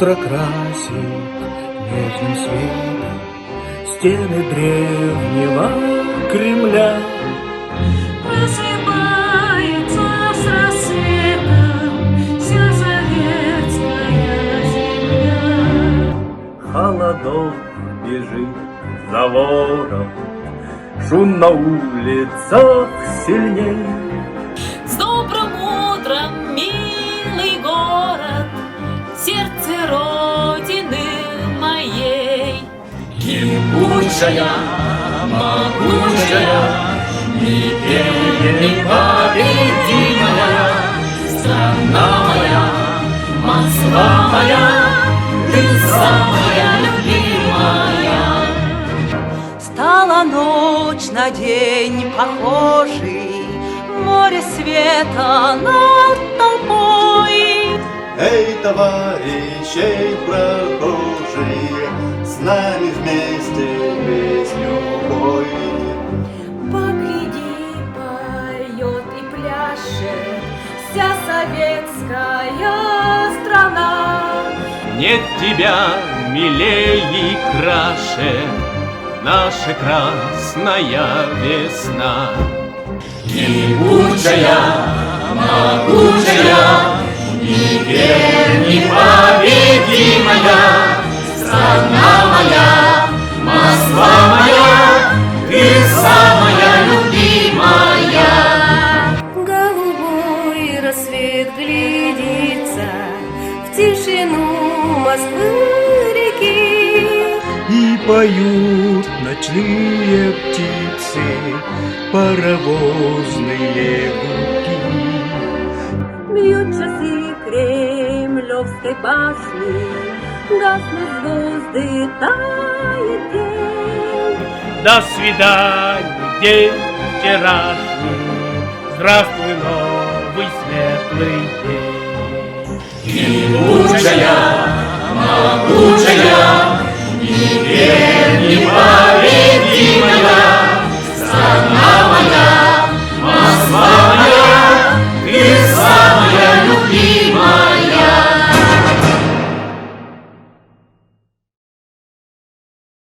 Утро красит нежным светом стены древнего Кремля. Просыпается с рассветом вся советская земля. Холодок бежит за ворот, шум на улицах сильней. С добрым утром, милый город, сердце Родины моей. Кипучая, могучая, непобедимая страна моя, Москва моя, ты самая любимая. Стала ночь на день похожий, море света над толпой. Эй, товарищ, эй, прохожий, с нами вместе песню пой. Погляди, поет и пляшет вся советская страна. Нет тебя милей и краше, наша красная весна. Кипучая, могучая, непобедимая страна моя, Москва моя, ты самая любимая. Голубой рассвет глядится в тишину Москвы реки. И поют ночные птицы, паровозные гудки. Бьют часы Кремлевской башни, гаснут звезды, тает день. До свидания, день вчерашний, здравствуй, новый светлый день. Кипучая, могучая, непобедимая